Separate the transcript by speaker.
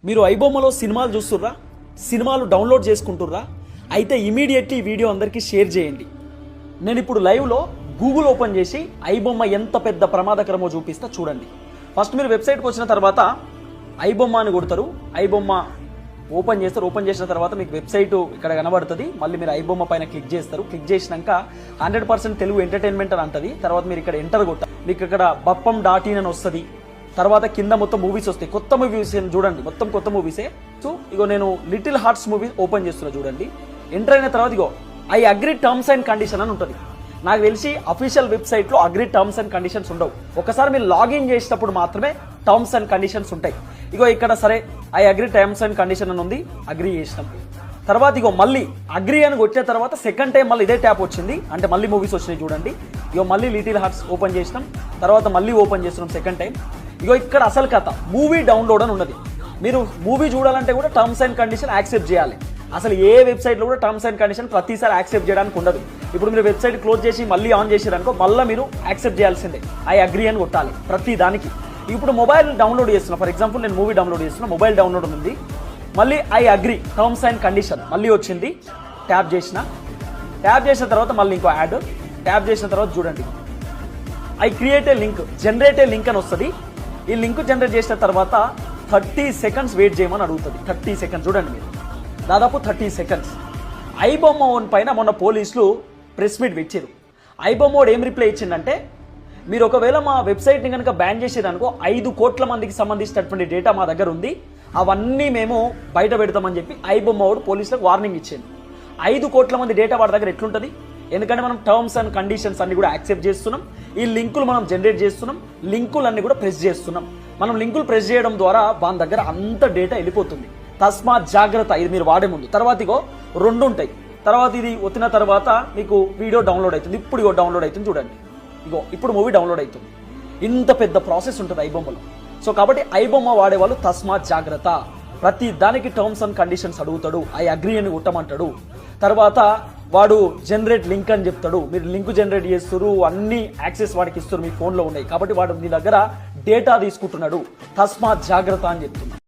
Speaker 1: మీరు ఐబొమ్మలో సినిమాలు చూస్తుర్రా, సినిమాలు డౌన్లోడ్ చేసుకుంటుర్రా? అయితే ఇమీడియట్లీ ఈ వీడియో అందరికీ షేర్ చేయండి. నేను ఇప్పుడు లైవ్లో గూగుల్ ఓపెన్ చేసి ఐబొమ్మ ఎంత పెద్ద ప్రమాదకరమో చూపిస్తా చూడండి. ఫస్ట్ మీరు వెబ్సైట్కి వచ్చిన తర్వాత ఐబొమ్మ అని కొడతారు. ఐబొమ్మ ఓపెన్ చేస్తారు. ఓపెన్ చేసిన తర్వాత మీకు వెబ్సైట్ ఇక్కడ కనబడుతుంది. మళ్ళీ మీరు ఐబొమ్మ పైన క్లిక్ చేస్తారు. క్లిక్ చేసినాక 100% తెలుగు ఎంటర్టైన్మెంట్ అని అంటది. తర్వాత మీరు ఇక్కడ ఎంటర్ కొట్టాలి. మీకు ఇక్కడ bppam.in అని వస్తుంది. తర్వాత కింద మొత్తం మూవీస్ వస్తాయి. కొత్త మూవీస్ చూడండి, మొత్తం కొత్త మూవీసే. సో ఇగో నేను లిటిల్ హార్ట్స్ మూవీ ఓపెన్ చేస్తున్నా చూడండి. ఎంటర్ అయిన తర్వాత ఇగో I agree terms and condition అని ఉంటుంది. నాకు తెలిసి అఫీషియల్ వెబ్సైట్లో అగ్రీ టర్మ్స్ అండ్ కండిషన్స్ ఉండవు. ఒకసారి మీరు లాగిన్ చేసేటప్పుడు మాత్రమే టర్మ్స్ అండ్ కండిషన్స్ ఉంటాయి. ఇగో ఇక్కడ సరే I agree terms and condition అని ఉంది, అగ్రీ చేసినాం. తర్వాత ఇగో మళ్ళీ అగ్రీ అని కొట్టిన తర్వాత సెకండ్ టైం మళ్ళీ ఇదే ట్యాప్ వచ్చింది, అంటే మళ్ళీ మూవీస్ వచ్చినాయి చూడండి. ఇగో మళ్ళీ లిటిల్ హార్ట్స్ ఓపెన్ చేసినాం. తర్వాత మళ్ళీ ఓపెన్ చేస్తున్నాం సెకండ్ టైం. ఇగో ఇక్కడ అసలు కథ మూవీ డౌన్లోడ్ అని ఉన్నది. మీరు మూవీ చూడాలంటే కూడా టర్మ్స్ అండ్ కండిషన్ యాక్సెప్ట్ చేయాలి. అసలు ఏ వెబ్సైట్లో కూడా టర్మ్స్ అండ్ కండిషన్ ప్రతిసారి యాక్సెప్ట్ చేయడానికి ఉండదు. ఇప్పుడు మీరు వెబ్సైట్ క్లోజ్ చేసి మళ్ళీ ఆన్ చేసారనుకో మళ్ళీ మీరు యాక్సెప్ట్ చేయాల్సిందే. ఐ అగ్రీ అని కొట్టాలి ప్రతి దానికి. ఇప్పుడు మొబైల్ డౌన్లోడ్ చేస్తున్నా, ఫర్ ఎగ్జాంపుల్ నేను మూవీ డౌన్లోడ్ చేస్తున్నా, మొబైల్ డౌన్లోడ్ ఉంది. మళ్ళీ I agree terms and condition మళ్ళీ వచ్చింది. ట్యాప్ చేసిన తర్వాత మళ్ళీ ఇంకో యాడ్ ట్యాప్ చేసిన తర్వాత చూడండి I create a link, generate a link అని వస్తుంది. ఈ లింక్ జనరేట్ చేసిన తర్వాత 30 సెకండ్స్ వెయిట్ చేయమని అడుగుతుంది. 30 సెకండ్స్ చూడండి, మీరు దాదాపు 30 సెకండ్స్. ఐబొమ్మ ఓన్ పైన మొన్న పోలీసులు ప్రెస్ మీట్ పెట్టారు. ఐబొమ్మ ఓడ్ ఏం రిప్లై ఇచ్చిందంటే, మీరు ఒకవేళ మా వెబ్సైట్ని కనుక బ్యాన్ చేసేదనుకో 5 కోట్ల మందికి సంబంధించినటువంటి డేటా మా దగ్గర ఉంది, అవన్నీ మేము బయట పెడతామని చెప్పి ఐబొమ్మ ఓడ్ పోలీసులకు వార్నింగ్ ఇచ్చింది. 5 కోట్ల మంది డేటా వాడి దగ్గర ఎట్లుంటుంది? ఎందుకంటే మనం టర్మ్స్ అండ్ కండిషన్స్ అన్ని కూడా యాక్సెప్ట్ చేస్తున్నాం. ఈ లింకులు మనం జనరేట్ చేస్తున్నాం, లింకులు అన్ని కూడా ప్రెస్ చేస్తున్నాం. మనం లింకులు ప్రెస్ చేయడం ద్వారా వాళ్ళ దగ్గర అంత డేటా వెళ్ళిపోతుంది. తస్మాత్ జాగ్రత్త, ఇది మీరు వాడే ముందు. తర్వాత ఇగో 2 ఉంటాయి. తర్వాత ఇది వచ్చిన తర్వాత మీకు వీడియో డౌన్లోడ్ అవుతుంది. ఇప్పుడు ఇగో డౌన్లోడ్ అవుతుంది చూడండి. ఇగో ఇప్పుడు మూవీ డౌన్లోడ్ అవుతుంది. ఇంత పెద్ద ప్రాసెస్ ఉంటుంది ఐబొమ్మలో. సో కాబట్టి ఐబొమ్మ వాడేవాళ్ళు తస్మాత్ జాగ్రత్త. ప్రతి దానికి టర్మ్స్ అండ్ కండిషన్స్ అడుగుతాడు, ఐ అగ్రీ అని కొట్టమంటాడు. తర్వాత వాడు జనరేట్ లింక్ అని చెప్తాడు. మీరు లింక్ జనరేట్ చేస్తారు, అన్ని యాక్సెస్ వాడికి ఇస్తారు, మీ ఫోన్లో ఉన్నాయి. కాబట్టి వాడు మీ దగ్గర డేటా తీసుకుంటున్నాడు. తస్మాత్ జాగ్రత్త అని చెప్తున్నాడు.